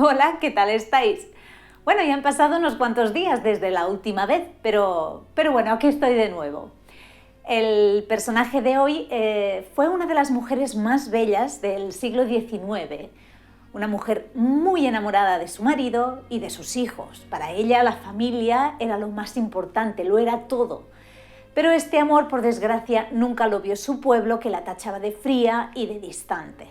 Hola, ¿qué tal estáis? Bueno, ya han pasado unos cuantos días desde la última vez, pero bueno, aquí estoy de nuevo. El personaje de hoy fue una de las mujeres más bellas del siglo XIX, una mujer muy enamorada de su marido y de sus hijos. Para ella la familia era lo más importante, lo era todo. Pero este amor, por desgracia, nunca lo vio su pueblo, que la tachaba de fría y de distante.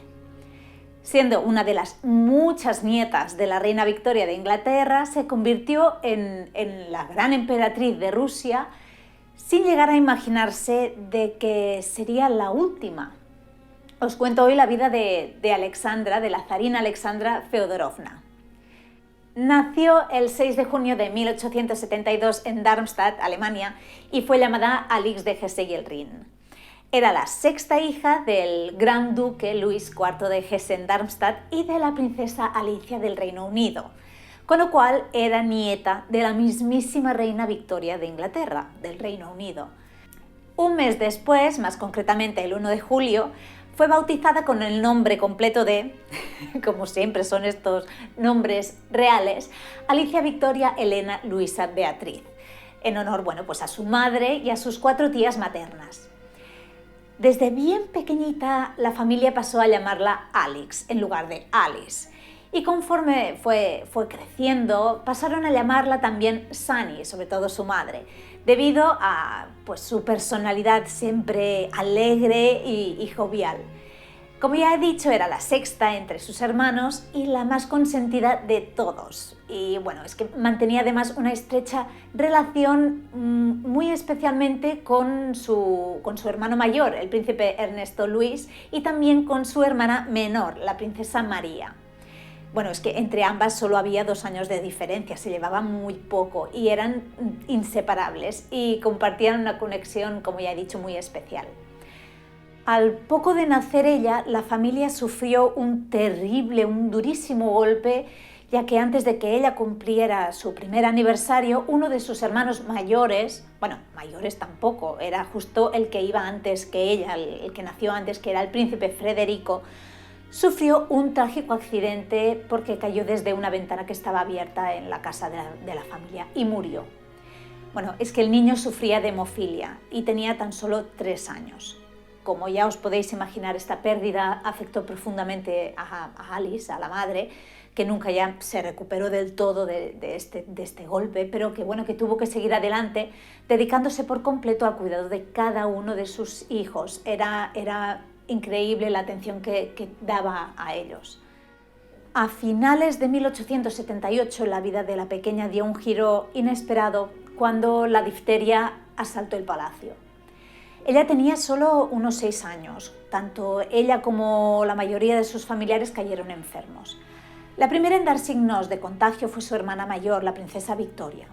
Siendo una de las muchas nietas de la reina Victoria de Inglaterra, se convirtió en la gran emperatriz de Rusia sin llegar a imaginarse de que sería la última. Os cuento hoy la vida de Alexandra, de la zarina Alexandra Feodorovna. Nació el 6 de junio de 1872 en Darmstadt, Alemania, y fue llamada Alix de Hesse-Gelrin. Era la sexta hija del gran duque Luis IV de Hessen-Darmstadt y de la princesa Alicia del Reino Unido, con lo cual era nieta de la mismísima reina Victoria de Inglaterra, del Reino Unido. Un mes después, más concretamente el 1 de julio, fue bautizada con el nombre completo de, como siempre son estos nombres reales, Alicia Victoria Elena Luisa Beatriz, en honor, pues a su madre y a sus 4 tías maternas. Desde bien pequeñita la familia pasó a llamarla Alix en lugar de Alice, y conforme fue creciendo pasaron a llamarla también Sunny, sobre todo su madre, debido a su personalidad siempre alegre y jovial. Como ya he dicho, era la sexta entre sus hermanos y la más consentida de todos. Y es que mantenía además una estrecha relación, muy especialmente con su hermano mayor, el príncipe Ernesto Luis, y también con su hermana menor, la princesa María. Es que entre ambas solo había 2 años de diferencia, se llevaban muy poco y eran inseparables y compartían una conexión, como ya he dicho, muy especial. Al poco de nacer ella, la familia sufrió un durísimo golpe, ya que antes de que ella cumpliera su primer aniversario, uno de sus hermanos mayores, mayores tampoco, era justo el que iba antes que ella, el que nació antes, que era el príncipe Federico, sufrió un trágico accidente porque cayó desde una ventana que estaba abierta en la casa de la familia y murió. Es que el niño sufría de hemofilia y tenía tan solo 3 años. Como ya os podéis imaginar, esta pérdida afectó profundamente a Alice, a la madre, que nunca ya se recuperó del todo de este golpe, pero que tuvo que seguir adelante, dedicándose por completo al cuidado de cada uno de sus hijos. Era increíble la atención que daba a ellos. A finales de 1878 la vida de la pequeña dio un giro inesperado cuando la difteria asaltó el palacio. Ella tenía solo unos 6 años. Tanto ella como la mayoría de sus familiares cayeron enfermos. La primera en dar signos de contagio fue su hermana mayor, la princesa Victoria.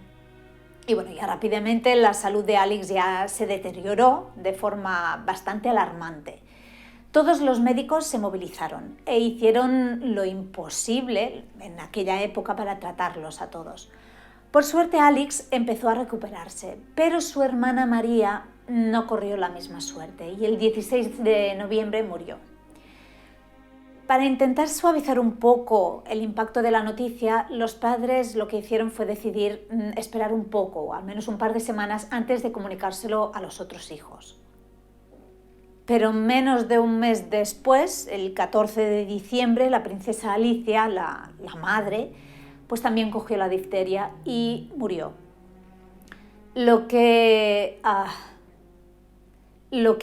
Y ya rápidamente la salud de Alix ya se deterioró de forma bastante alarmante. Todos los médicos se movilizaron e hicieron lo imposible en aquella época para tratarlos a todos. Por suerte, Alix empezó a recuperarse, pero su hermana María no corrió la misma suerte y el 16 de noviembre murió. Para intentar suavizar un poco el impacto de la noticia, los padres lo que hicieron fue decidir esperar un poco, al menos un par de semanas, antes de comunicárselo a los otros hijos. Pero menos de un mes después, el 14 de diciembre, la princesa Alicia, la madre, también cogió la difteria y murió. Lo que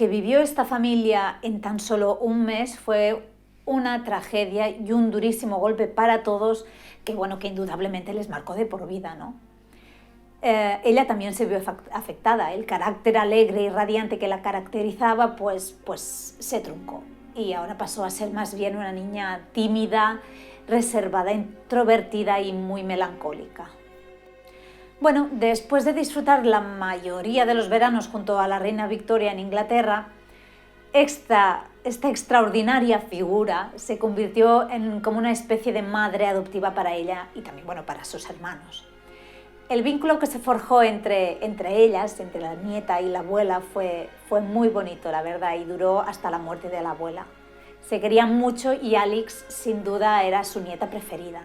vivió esta familia en tan solo un mes fue una tragedia y un durísimo golpe para todos que indudablemente les marcó de por vida, ¿no? Ella también se vio afectada. El carácter alegre y radiante que la caracterizaba se truncó y ahora pasó a ser más bien una niña tímida, reservada, introvertida y muy melancólica. Después de disfrutar la mayoría de los veranos junto a la reina Victoria en Inglaterra, esta extraordinaria figura se convirtió como una especie de madre adoptiva para ella y también para sus hermanos. El vínculo que se forjó entre ellas, entre la nieta y la abuela, fue muy bonito, la verdad, y duró hasta la muerte de la abuela. Se querían mucho y Alix, sin duda, era su nieta preferida.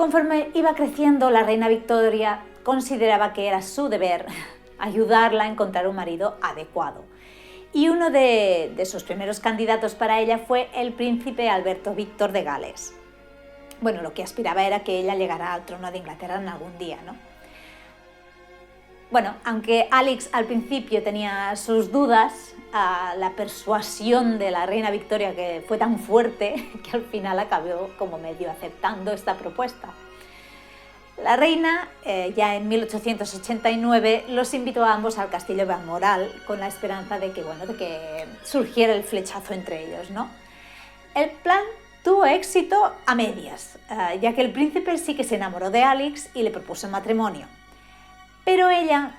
Conforme iba creciendo, la reina Victoria consideraba que era su deber ayudarla a encontrar un marido adecuado. Y uno de sus primeros candidatos para ella fue el príncipe Alberto Víctor de Gales. Bueno, lo que aspiraba era que ella llegara al trono de Inglaterra en algún día, ¿no? Bueno, aunque Alix al principio tenía sus dudas, la persuasión de la reina Victoria que fue tan fuerte que al final acabó como medio aceptando esta propuesta. La reina, ya en 1889, los invitó a ambos al castillo de Balmoral con la esperanza de que surgiera el flechazo entre ellos, ¿no? El plan tuvo éxito a medias, ya que el príncipe sí que se enamoró de Alix y le propuso matrimonio. Pero ella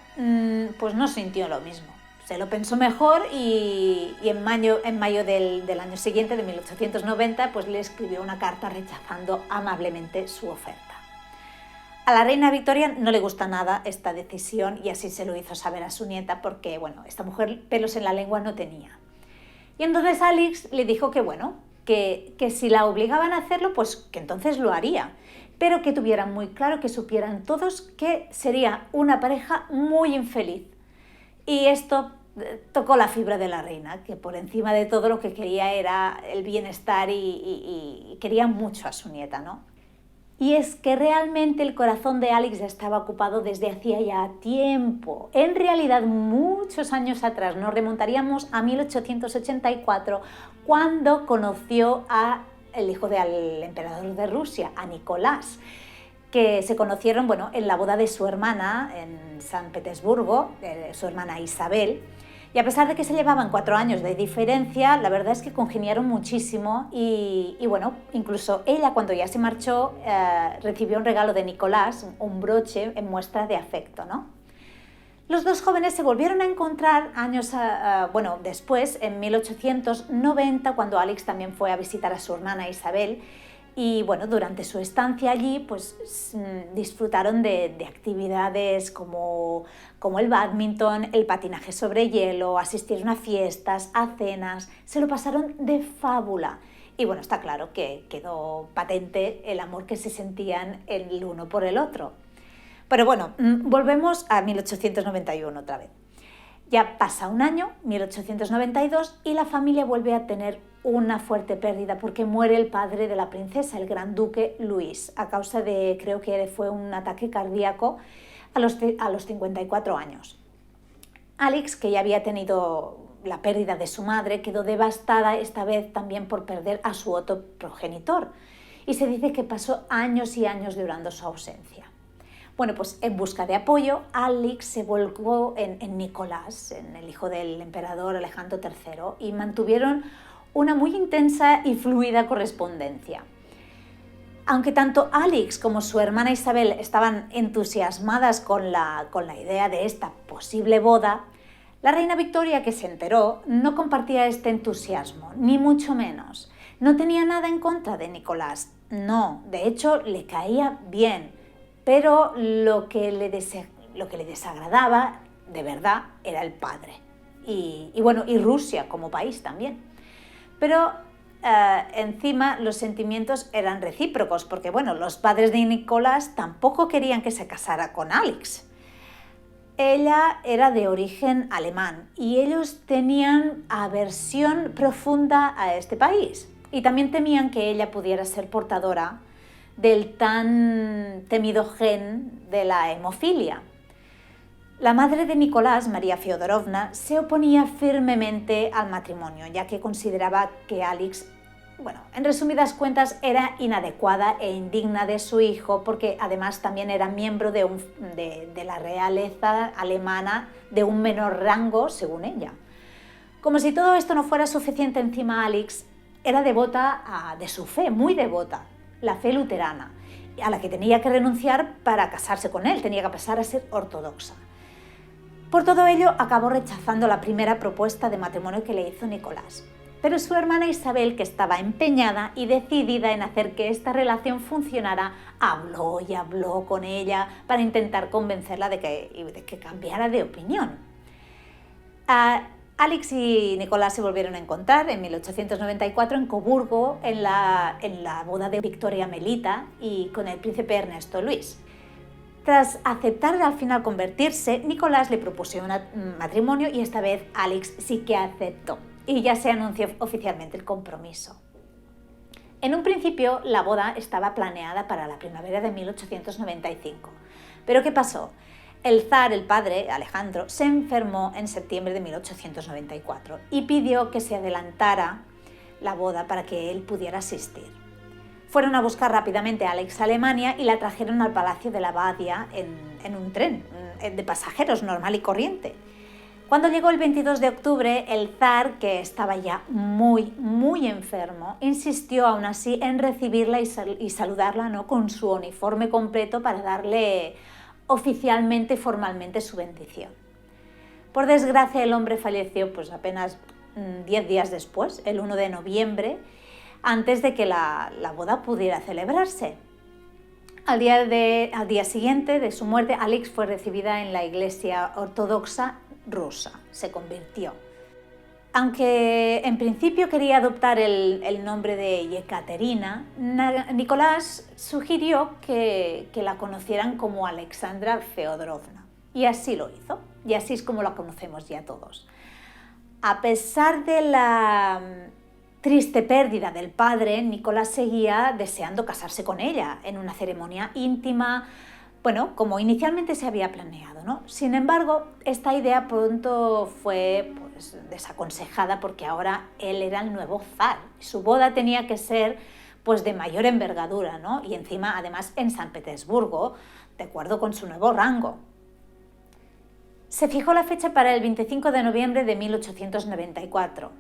pues no sintió lo mismo. Se lo pensó mejor y en mayo del año siguiente, de 1890, pues le escribió una carta rechazando amablemente su oferta. A la reina Victoria no le gusta nada esta decisión y así se lo hizo saber a su nieta porque, bueno, esta mujer pelos en la lengua no tenía. Y entonces Alix le dijo que si la obligaban a hacerlo, pues que entonces lo haría, pero que tuvieran muy claro, que supieran todos que sería una pareja muy infeliz. Y esto tocó la fibra de la reina, que por encima de todo lo que quería era el bienestar y quería mucho a su nieta, ¿no? Y es que realmente el corazón de Alix ya estaba ocupado desde hacía ya tiempo. En realidad, muchos años atrás, nos remontaríamos a 1884, cuando conoció al hijo del emperador de Rusia, a Nicolás, que se conocieron en la boda de su hermana en San Petersburgo, su hermana Isabel. Y a pesar de que se llevaban 4 años de diferencia, la verdad es que congeniaron muchísimo y incluso ella, cuando ya se marchó, recibió un regalo de Nicolás, un broche en muestra de afecto, ¿no? Los dos jóvenes se volvieron a encontrar años después, en 1890, cuando Alix también fue a visitar a su hermana Isabel. Y durante su estancia allí, pues disfrutaron de actividades como el bádminton, el patinaje sobre hielo, asistieron a fiestas, a cenas, se lo pasaron de fábula. Y está claro que quedó patente el amor que se sentían el uno por el otro. Pero volvemos a 1891 otra vez. Ya pasa un año, 1892, y la familia vuelve a tener una fuerte pérdida porque muere el padre de la princesa, el gran duque Luis, a causa de, creo que fue un ataque cardíaco a los 54 años. Alix, que ya había tenido la pérdida de su madre, quedó devastada esta vez también por perder a su otro progenitor, y se dice que pasó años y años llorando su ausencia. Pues en busca de apoyo, Alix se volcó en Nicolás, en el hijo del emperador Alejandro III, y mantuvieron una muy intensa y fluida correspondencia. Aunque tanto Alix como su hermana Isabel estaban entusiasmadas con la idea de esta posible boda, la reina Victoria, que se enteró, no compartía este entusiasmo, ni mucho menos. No tenía nada en contra de Nicolás, no, de hecho le caía bien, pero lo que le desagradaba de verdad era el padre y Rusia como país también. Pero encima los sentimientos eran recíprocos porque los padres de Nicolás tampoco querían que se casara con Alix. Ella era de origen alemán y ellos tenían aversión profunda a este país y también temían que ella pudiera ser portadora del tan temido gen de la hemofilia. La madre de Nicolás, María Feodorovna, se oponía firmemente al matrimonio, ya que consideraba que Alix, en resumidas cuentas, era inadecuada e indigna de su hijo, porque además también era miembro de la realeza alemana de un menor rango, según ella. Como si todo esto no fuera suficiente, encima Alix era devota de su fe, muy devota, la fe luterana, a la que tenía que renunciar para casarse con él, tenía que pasar a ser ortodoxa. Por todo ello, acabó rechazando la primera propuesta de matrimonio que le hizo Nicolás. Pero su hermana Isabel, que estaba empeñada y decidida en hacer que esta relación funcionara, habló y habló con ella para intentar convencerla de que cambiara de opinión. Alex y Nicolás se volvieron a encontrar en 1894 en Coburgo, en la boda de Victoria Melita y con el príncipe Ernesto Luis. Tras aceptar al final convertirse, Nicolás le propuso un matrimonio y esta vez Alex sí que aceptó y ya se anunció oficialmente el compromiso. En un principio la boda estaba planeada para la primavera de 1895, pero ¿qué pasó? El zar, el padre, Alejandro, se enfermó en septiembre de 1894 y pidió que se adelantara la boda para que él pudiera asistir. Fueron a buscar rápidamente a Alex a Alemania y la trajeron al Palacio de la Badia en un tren de pasajeros normal y corriente. Cuando llegó el 22 de octubre, el zar, que estaba ya muy enfermo, insistió aún así en recibirla y saludarla, ¿no?, con su uniforme completo para darle oficialmente y formalmente su bendición. Por desgracia, el hombre falleció pues apenas 10 días después, el 1 de noviembre, antes de que la boda pudiera celebrarse. Al día siguiente de su muerte, Alex fue recibida en la Iglesia Ortodoxa rusa, se convirtió. Aunque en principio quería adoptar el nombre de Yekaterina, Nicolás sugirió que la conocieran como Alexandra Feodorovna. Y así lo hizo, y así es como la conocemos ya todos. A pesar de la triste pérdida del padre, Nicolás seguía deseando casarse con ella en una ceremonia íntima, bueno, como inicialmente se había planeado, ¿no? Sin embargo, esta idea pronto fue pues, desaconsejada porque ahora él era el nuevo zar. Su boda tenía que ser pues, de mayor envergadura, ¿no? Y encima, además, en San Petersburgo, de acuerdo con su nuevo rango. Se fijó la fecha para el 25 de noviembre de 1894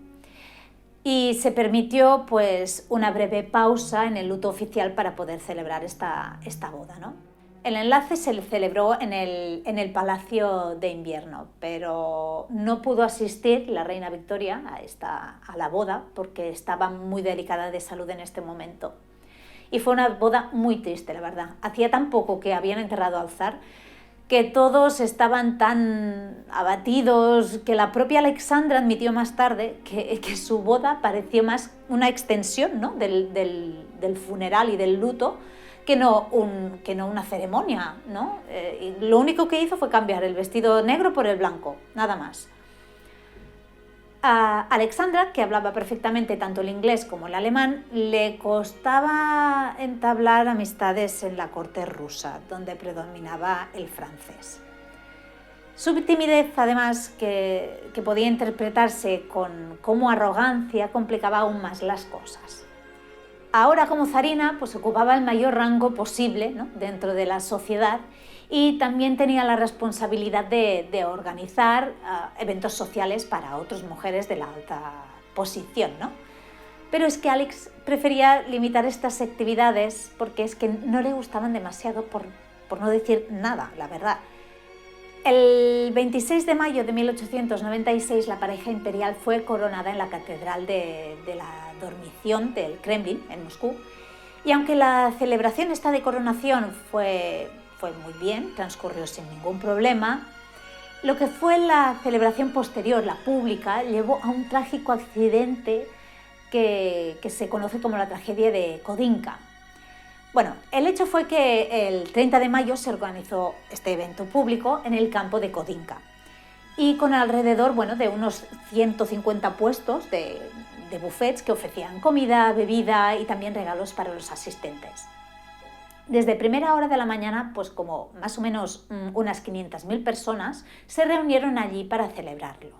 y se permitió pues, una breve pausa en el luto oficial para poder celebrar esta boda, ¿no? El enlace se le celebró en el Palacio de Invierno, pero no pudo asistir la reina Victoria a la boda porque estaba muy delicada de salud en este momento. Y fue una boda muy triste, la verdad. Hacía tan poco que habían enterrado al zar que todos estaban tan abatidos que la propia Alexandra admitió más tarde que su boda pareció más una extensión, ¿no?, del funeral y del luto que no una ceremonia, ¿no? Y lo único que hizo fue cambiar el vestido negro por el blanco, nada más. A Alexandra, que hablaba perfectamente tanto el inglés como el alemán, le costaba entablar amistades en la corte rusa, donde predominaba el francés. Su timidez, además, que podía interpretarse como arrogancia, complicaba aún más las cosas. Ahora, como zarina, pues ocupaba el mayor rango posible, ¿no?, dentro de la sociedad y también tenía la responsabilidad de organizar eventos sociales para otras mujeres de la alta posición, ¿no? Pero es que Alex prefería limitar estas actividades porque es que no le gustaban demasiado, por no decir nada, la verdad. El 26 de mayo de 1896 la pareja imperial fue coronada en la Catedral de la Dormición del Kremlin, en Moscú, y aunque la celebración esta de coronación fue muy bien, transcurrió sin ningún problema, lo que fue la celebración posterior, la pública, llevó a un trágico accidente que se conoce como la tragedia de Kodynka. Bueno, el hecho fue que el 30 de mayo se organizó este evento público en el campo de Kodynka y con alrededor, bueno, de unos 150 puestos de buffets que ofrecían comida, bebida y también regalos para los asistentes. Desde primera hora de la mañana, pues como más o menos unas 500.000 personas se reunieron allí para celebrarlo.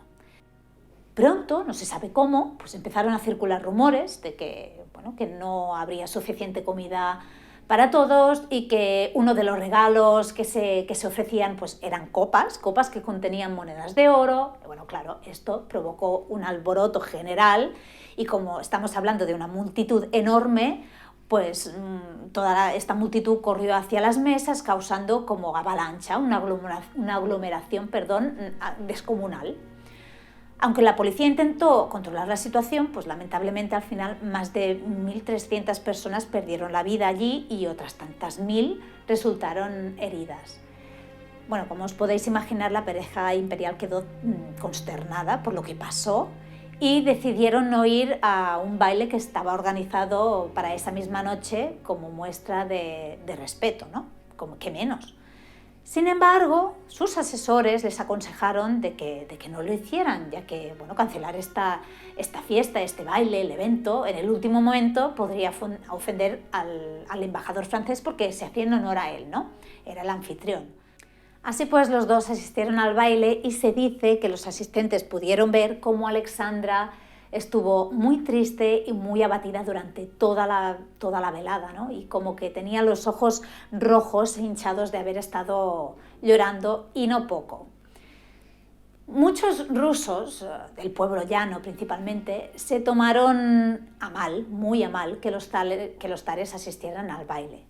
Pronto, no se sabe cómo, pues empezaron a circular rumores de que no habría suficiente comida para todos y que uno de los regalos que se ofrecían pues eran copas que contenían monedas de oro. Bueno, claro, esto provocó un alboroto general y como estamos hablando de una multitud enorme, pues toda esta multitud corrió hacia las mesas causando como avalancha, una aglomeración descomunal. Aunque la policía intentó controlar la situación, pues lamentablemente al final más de 1.300 personas perdieron la vida allí y otras tantas 1.000 resultaron heridas. Bueno, como os podéis imaginar, la pareja imperial quedó consternada por lo que pasó y decidieron no ir a un baile que estaba organizado para esa misma noche como muestra de respeto, ¿no? Como que menos. Sin embargo, sus asesores les aconsejaron de que no lo hicieran, ya que bueno, cancelar esta fiesta, este baile, el evento, en el último momento podría ofender al embajador francés porque se hacía en honor a él, ¿no? Era el anfitrión. Así pues, los dos asistieron al baile y se dice que los asistentes pudieron ver cómo Alexandra estuvo muy triste y muy abatida durante toda la velada, ¿no? Y como que tenía los ojos rojos e hinchados de haber estado llorando, y no poco. Muchos rusos, del pueblo llano principalmente, se tomaron a mal, muy a mal, que los tares asistieran al baile.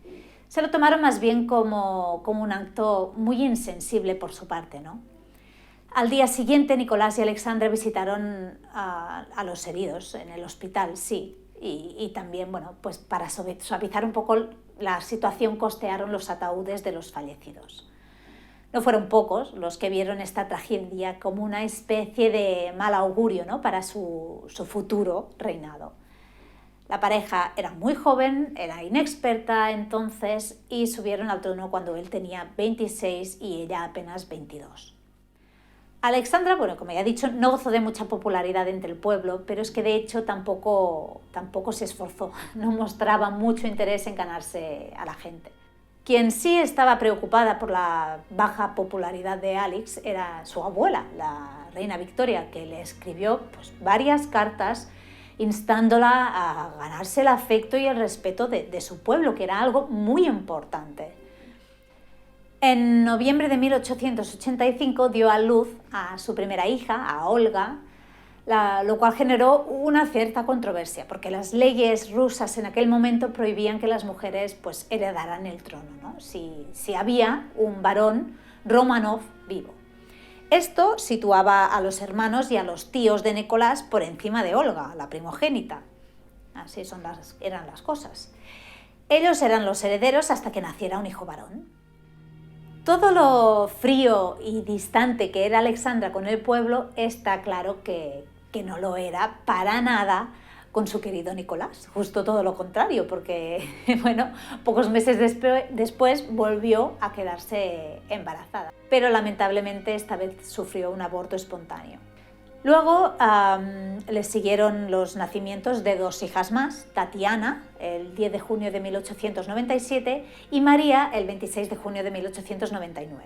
Se lo tomaron más bien como un acto muy insensible por su parte, ¿no? Al día siguiente, Nicolás y Alexandra visitaron a los heridos en el hospital, sí, y también, bueno, pues para suavizar un poco la situación, costearon los ataúdes de los fallecidos. No fueron pocos los que vieron esta tragedia como una especie de mal augurio, ¿no?, para su futuro reinado. La pareja era muy joven, era inexperta entonces, y subieron al trono cuando él tenía 26 y ella apenas 22. Alexandra, bueno, como ya he dicho, no gozó de mucha popularidad entre el pueblo, pero es que de hecho tampoco se esforzó, no mostraba mucho interés en ganarse a la gente. Quien sí estaba preocupada por la baja popularidad de Alex era su abuela, la reina Victoria, que le escribió pues, varias cartas instándola a ganarse el afecto y el respeto de su pueblo, que era algo muy importante. En noviembre de 1885 dio a luz a su primera hija, a Olga, lo cual generó una cierta controversia, porque las leyes rusas en aquel momento prohibían que las mujeres pues, heredaran el trono, ¿no? si había un varón Romanov vivo. Esto situaba a los hermanos y a los tíos de Nicolás por encima de Olga, la primogénita. Así eran las cosas. Ellos eran los herederos hasta que naciera un hijo varón. Todo lo frío y distante que era Alexandra con el pueblo, está claro que no lo era para nada con su querido Nicolás. Justo todo lo contrario, porque bueno, pocos meses después volvió a quedarse embarazada. Pero lamentablemente esta vez sufrió un aborto espontáneo. Luego le siguieron los nacimientos de dos hijas más, Tatiana, el 10 de junio de 1897, y María, el 26 de junio de 1899.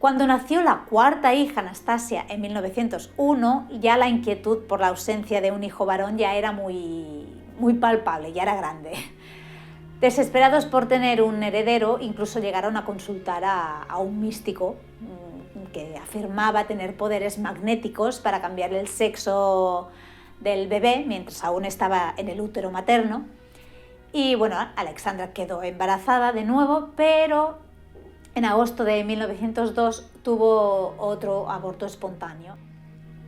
Cuando nació la cuarta hija, Anastasia, en 1901, ya la inquietud por la ausencia de un hijo varón ya era muy palpable, ya era grande. Desesperados por tener un heredero, incluso llegaron a consultar a un místico que afirmaba tener poderes magnéticos para cambiar el sexo del bebé mientras aún estaba en el útero materno. Y bueno, Alexandra quedó embarazada de nuevo, pero en agosto de 1902 tuvo otro aborto espontáneo.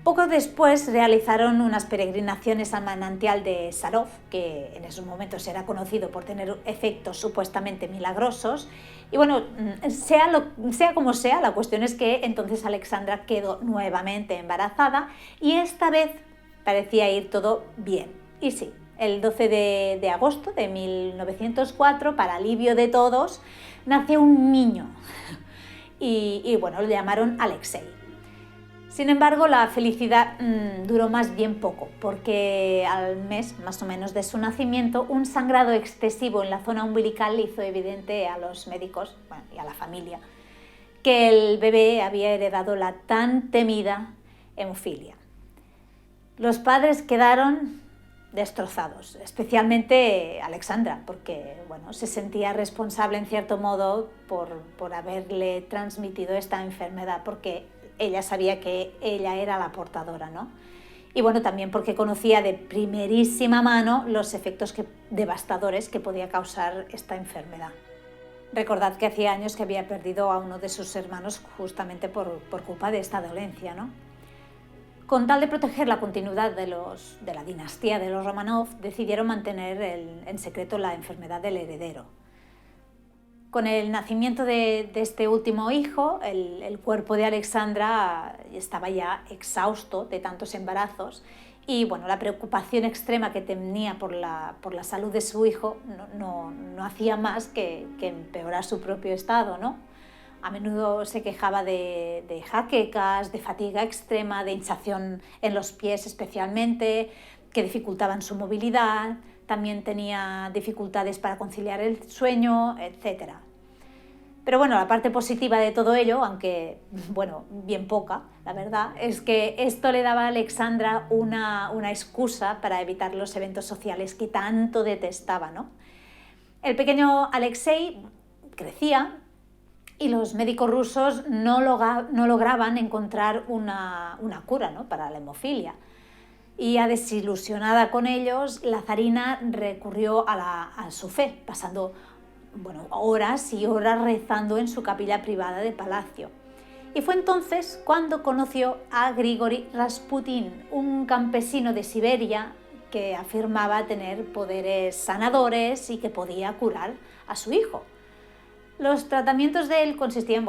Poco después realizaron unas peregrinaciones al manantial de Sarov, que en esos momentos era conocido por tener efectos supuestamente milagrosos. Y bueno, sea como sea, la cuestión es que entonces Alexandra quedó nuevamente embarazada y esta vez parecía ir todo bien. Y sí, el 12 de agosto de 1904, para alivio de todos, nació un niño y bueno, lo llamaron Alexei. Sin embargo, la felicidad duró más bien poco, porque al mes más o menos de su nacimiento, un sangrado excesivo en la zona umbilical le hizo evidente a los médicos, bueno, y a la familia, que el bebé había heredado la tan temida hemofilia. Los padres quedaron destrozados, especialmente Alexandra, porque bueno, se sentía responsable en cierto modo por haberle transmitido esta enfermedad, porque ella sabía que ella era la portadora, ¿no? Y bueno, también porque conocía de primerísima mano los efectos devastadores que podía causar esta enfermedad. Recordad que hacía años que había perdido a uno de sus hermanos justamente por culpa de esta dolencia, ¿no? Con tal de proteger la continuidad de la dinastía de los Romanov, decidieron mantener en secreto la enfermedad del heredero. Con el nacimiento de este último hijo, el cuerpo de Alexandra estaba ya exhausto de tantos embarazos y bueno, la preocupación extrema que tenía por la salud de su hijo no hacía más que empeorar su propio estado, ¿no? A menudo se quejaba de jaquecas, de fatiga extrema, de hinchazón en los pies especialmente, que dificultaban su movilidad. También tenía dificultades para conciliar el sueño, etc. Pero bueno, la parte positiva de todo ello, aunque bueno, bien poca, la verdad, es que esto le daba a Alexandra una excusa para evitar los eventos sociales que tanto detestaba, ¿no? El pequeño Alexei crecía y los médicos rusos no lograban encontrar una cura, ¿no?, para la hemofilia. Y ya desilusionada con ellos, la zarina recurrió a su fe, pasando horas y horas rezando en su capilla privada de palacio. Y fue entonces cuando conoció a Grigori Rasputin, un campesino de Siberia que afirmaba tener poderes sanadores y que podía curar a su hijo. Los tratamientos de él consistían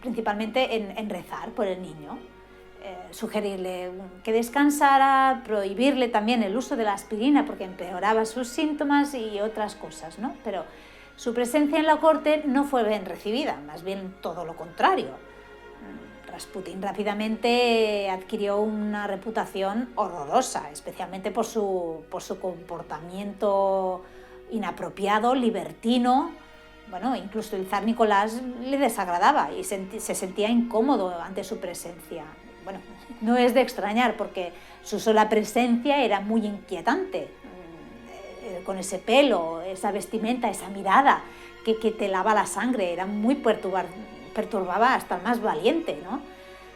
principalmente en rezar por el niño, sugerirle que descansara, prohibirle también el uso de la aspirina porque empeoraba sus síntomas y otras cosas, ¿no? Pero su presencia en la corte no fue bien recibida, más bien todo lo contrario. Rasputin rápidamente adquirió una reputación horrorosa, especialmente por su comportamiento inapropiado, libertino. Bueno, incluso el zar Nicolás le desagradaba y se sentía incómodo ante su presencia. Bueno, no es de extrañar porque su sola presencia era muy inquietante, con ese pelo, esa vestimenta, esa mirada que te lava la sangre, era muy perturbaba hasta el más valiente, ¿no?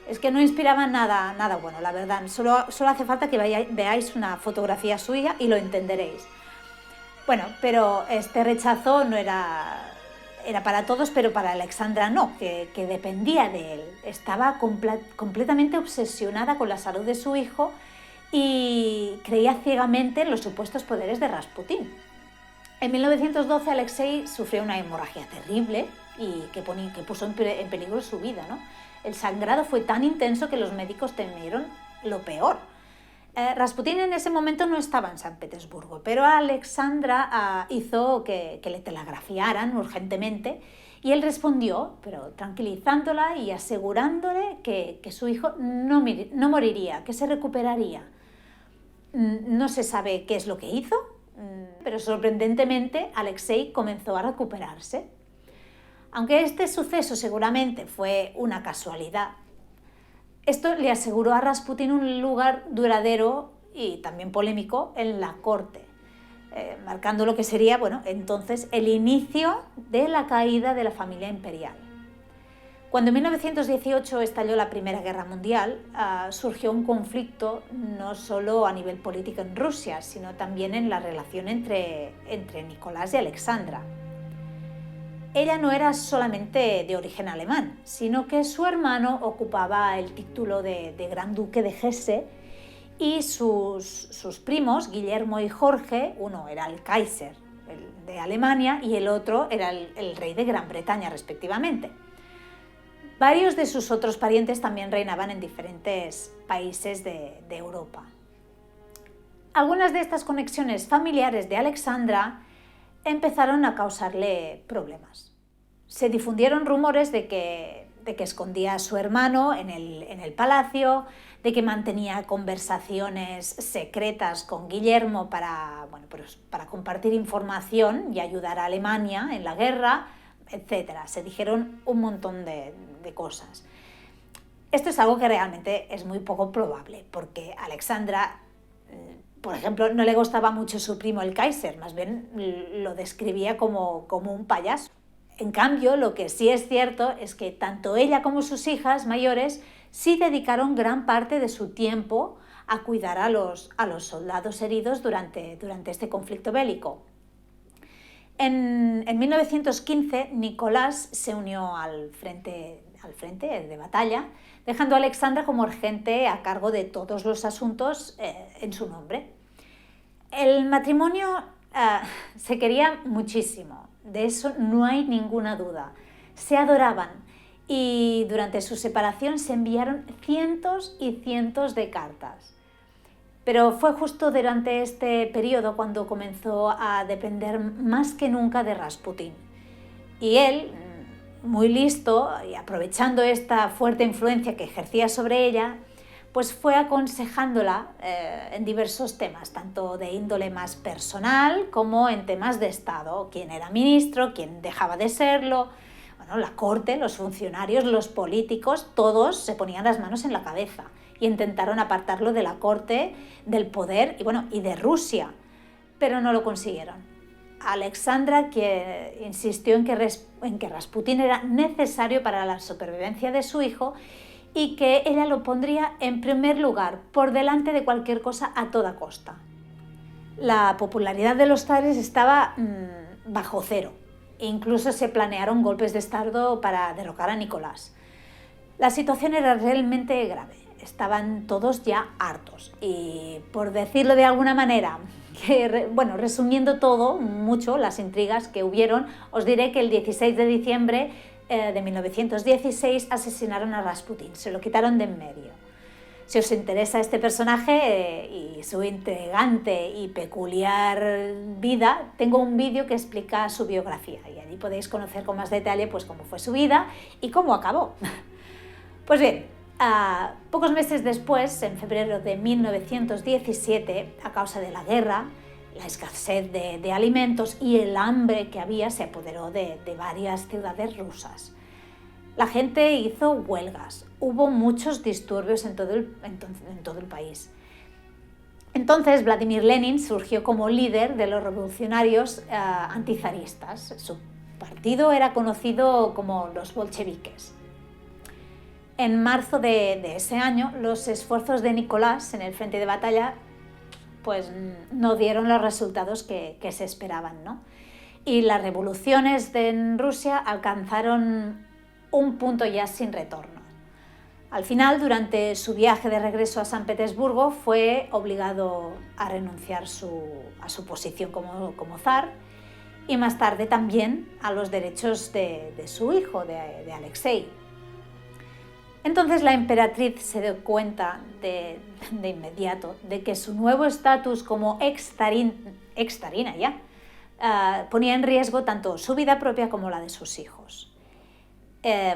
Es que no inspiraba nada bueno, la verdad. Solo hace falta que veáis una fotografía suya y lo entenderéis. Bueno, pero este rechazo no era para todos, pero para Alexandra no, que dependía de él. Estaba completamente obsesionada con la salud de su hijo y creía ciegamente en los supuestos poderes de Rasputin. En 1912 Alexei sufrió una hemorragia terrible y que puso en peligro su vida, ¿no? El sangrado fue tan intenso que los médicos temieron lo peor. Rasputin en ese momento no estaba en San Petersburgo, pero Alexandra hizo que le telegrafiaran urgentemente y él respondió, pero tranquilizándola y asegurándole que su hijo no moriría, que se recuperaría. No se sabe qué es lo que hizo, pero sorprendentemente Alexei comenzó a recuperarse. Aunque este suceso seguramente fue una casualidad, esto le aseguró a Rasputin un lugar duradero y también polémico en la corte, marcando lo que sería, entonces el inicio de la caída de la familia imperial. Cuando en 1918 estalló la Primera Guerra Mundial, surgió un conflicto no solo a nivel político en Rusia, sino también en la relación entre Nicolás y Alexandra. Ella no era solamente de origen alemán, sino que su hermano ocupaba el título de Gran Duque de Hesse y sus primos, Guillermo y Jorge, uno era el Kaiser de Alemania y el otro era el rey de Gran Bretaña, respectivamente. Varios de sus otros parientes también reinaban en diferentes países de Europa. Algunas de estas conexiones familiares de Alexandra empezaron a causarle problemas. Se difundieron rumores de que escondía a su hermano en el palacio, de que mantenía conversaciones secretas con Guillermo para compartir información y ayudar a Alemania en la guerra, etc. Se dijeron un montón de cosas. Esto es algo que realmente es muy poco probable, porque Alexandra, por ejemplo, no le gustaba mucho su primo el Kaiser, más bien lo describía como un payaso. En cambio, lo que sí es cierto es que tanto ella como sus hijas mayores sí dedicaron gran parte de su tiempo a cuidar a los soldados heridos durante este conflicto bélico. En 1915, Nicolás se unió al frente de batalla, dejando a Alexandra como regente a cargo de todos los asuntos en su nombre. El matrimonio se quería muchísimo. de eso no hay ninguna duda. Se adoraban y durante su separación se enviaron cientos y cientos de cartas. Pero fue justo durante este periodo cuando comenzó a depender más que nunca de Rasputín. Y él, muy listo y aprovechando esta fuerte influencia que ejercía sobre ella, pues fue aconsejándola en diversos temas, tanto de índole más personal como en temas de Estado, quién era ministro, quién dejaba de serlo. Bueno, la corte, los funcionarios, los políticos, todos se ponían las manos en la cabeza y intentaron apartarlo de la corte, del poder y de Rusia, pero no lo consiguieron. Alexandra, que insistió en que Rasputín era necesario para la supervivencia de su hijo y que ella lo pondría en primer lugar, por delante de cualquier cosa, a toda costa. La popularidad de los zares estaba bajo cero. Incluso se planearon golpes de Estado para derrocar a Nicolás. La situación era realmente grave. Estaban todos ya hartos. Y por decirlo de alguna manera, resumiendo todo, mucho, las intrigas que hubieron, os diré que el 16 de diciembre de 1916 asesinaron a Rasputín, se lo quitaron de en medio. Si os interesa este personaje y su intrigante y peculiar vida, tengo un vídeo que explica su biografía y allí podéis conocer con más detalle pues, cómo fue su vida y cómo acabó. Pues bien, pocos meses después, en febrero de 1917, a causa de la guerra, la escasez de alimentos y el hambre que había se apoderó de varias ciudades rusas. La gente hizo huelgas, hubo muchos disturbios en todo el país. Entonces Vladimir Lenin surgió como líder de los revolucionarios antizaristas. Su partido era conocido como los bolcheviques. En marzo de ese año, los esfuerzos de Nicolás en el frente de batalla pues, no dieron los resultados que se esperaban, ¿no? Y las revoluciones en Rusia alcanzaron un punto ya sin retorno. Al final, durante su viaje de regreso a San Petersburgo, fue obligado a renunciar a su posición como zar y más tarde también a los derechos de su hijo, de Alexei. Entonces la emperatriz se dio cuenta de inmediato de que su nuevo estatus como ex-zarina ya ponía en riesgo tanto su vida propia como la de sus hijos.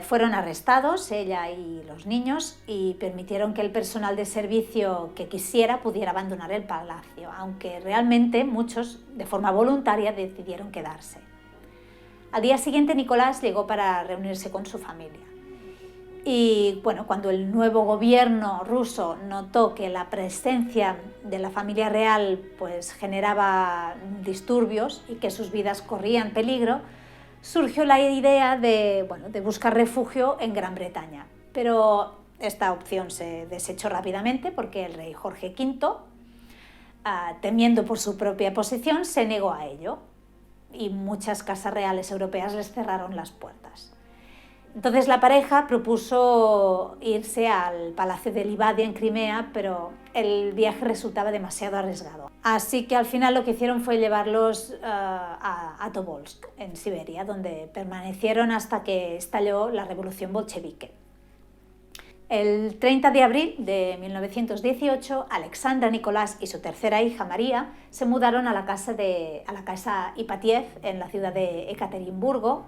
Fueron arrestados, ella y los niños, y permitieron que el personal de servicio que quisiera pudiera abandonar el palacio, aunque realmente muchos, de forma voluntaria, decidieron quedarse. Al día siguiente, Nicolás llegó para reunirse con su familia. Y bueno, cuando el nuevo gobierno ruso notó que la presencia de la familia real pues, generaba disturbios y que sus vidas corrían peligro, surgió la idea de buscar refugio en Gran Bretaña. Pero esta opción se desechó rápidamente porque el rey Jorge V, temiendo por su propia posición, se negó a ello y muchas casas reales europeas les cerraron las puertas. Entonces la pareja propuso irse al Palacio de Livadia en Crimea, pero el viaje resultaba demasiado arriesgado. Así que al final lo que hicieron fue llevarlos a Tobolsk, en Siberia, donde permanecieron hasta que estalló la revolución bolchevique. El 30 de abril de 1918, Alexandra, Nicolás y su tercera hija, María, se mudaron a la casa Ipatiev en la ciudad de Ekaterimburgo,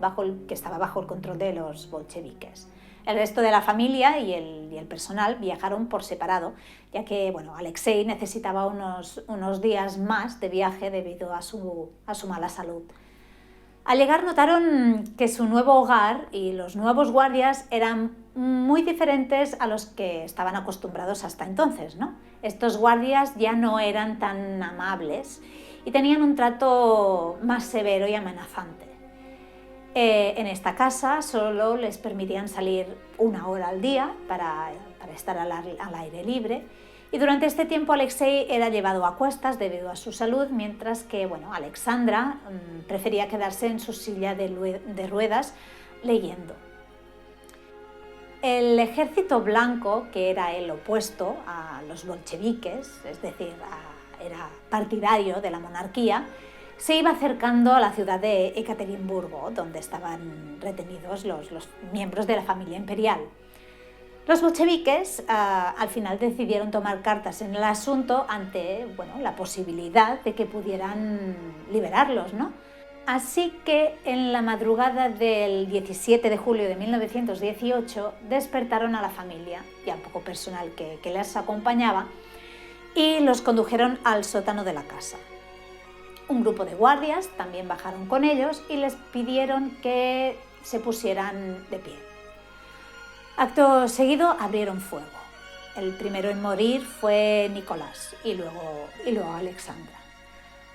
que estaba bajo el control de los bolcheviques. El resto de la familia y el personal viajaron por separado, ya que Alexei necesitaba unos días más de viaje debido a su mala salud. Al llegar notaron que su nuevo hogar y los nuevos guardias eran muy diferentes a los que estaban acostumbrados hasta entonces, ¿no? Estos guardias ya no eran tan amables y tenían un trato más severo y amenazante. En esta casa solo les permitían salir 1 hora al día para estar al aire libre. Y durante este tiempo Alexei era llevado a cuestas debido a su salud, mientras que Alexandra prefería quedarse en su silla de ruedas leyendo. El ejército blanco, que era el opuesto a los bolcheviques, es decir, era partidario de la monarquía, se iba acercando a la ciudad de Ekaterimburgo, donde estaban retenidos los miembros de la familia imperial. Los bolcheviques al final decidieron tomar cartas en el asunto ante la posibilidad de que pudieran liberarlos, ¿no? Así que en la madrugada del 17 de julio de 1918 despertaron a la familia y al poco personal que les acompañaba y los condujeron al sótano de la casa. Un grupo de guardias también bajaron con ellos y les pidieron que se pusieran de pie. Acto seguido abrieron fuego. El primero en morir fue Nicolás y luego Alexandra.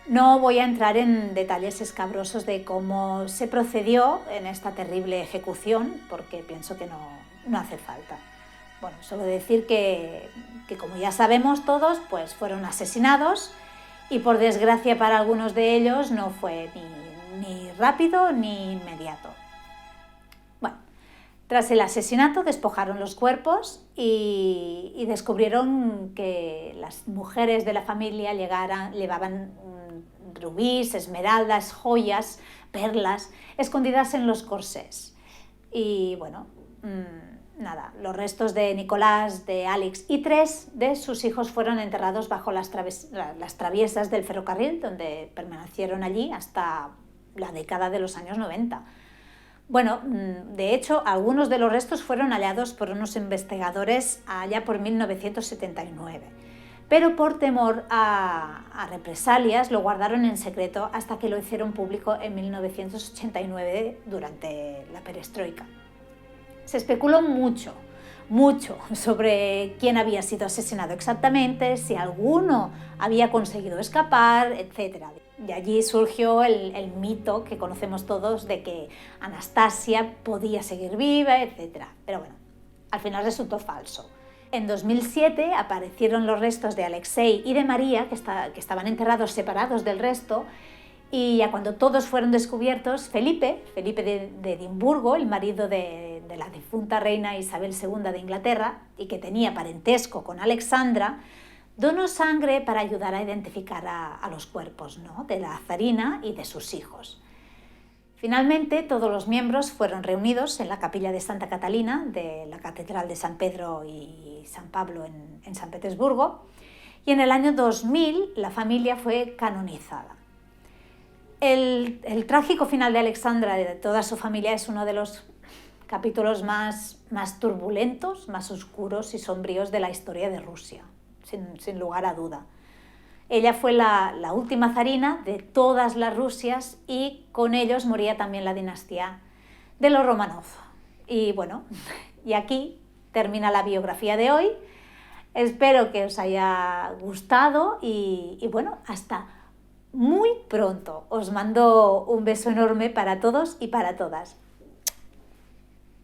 No voy a entrar en detalles escabrosos de cómo se procedió en esta terrible ejecución, porque pienso que no hace falta. Bueno, solo decir que como ya sabemos todos, pues fueron asesinados y por desgracia para algunos de ellos no fue ni rápido ni inmediato. Bueno, tras el asesinato despojaron los cuerpos y descubrieron que las mujeres de la familia llevaban rubíes, esmeraldas, joyas, perlas, escondidas en los corsés. Y bueno, los restos de Nicolás, de Alex y 3 de sus hijos fueron enterrados bajo las traviesas del ferrocarril, donde permanecieron allí hasta la década de los años 90. Bueno, de hecho, algunos de los restos fueron hallados por unos investigadores allá por 1979. Pero por temor a represalias lo guardaron en secreto hasta que lo hicieron público en 1989 durante la perestroika. Se especuló mucho sobre quién había sido asesinado exactamente, si alguno había conseguido escapar, etc. De allí surgió el mito que conocemos todos de que Anastasia podía seguir viva, etc. Pero bueno, al final resultó falso. En 2007 aparecieron los restos de Alexei y de María, que estaban enterrados separados del resto, y ya cuando todos fueron descubiertos, Felipe de Edimburgo, el marido de la difunta reina Isabel II de Inglaterra, y que tenía parentesco con Alexandra, donó sangre para ayudar a identificar a los cuerpos, ¿no?, de la zarina y de sus hijos. Finalmente, todos los miembros fueron reunidos en la capilla de Santa Catalina de la Catedral de San Pedro y San Pablo en San Petersburgo, y en el año 2000 la familia fue canonizada. El trágico final de Alexandra y de toda su familia es uno de los capítulos más turbulentos, más oscuros y sombríos de la historia de Rusia, sin lugar a duda. Ella fue la última zarina de todas las Rusias y con ellos moría también la dinastía de los Romanov. Y bueno, y aquí termina la biografía de hoy. Espero que os haya gustado y bueno, hasta muy pronto. Os mando un beso enorme para todos y para todas.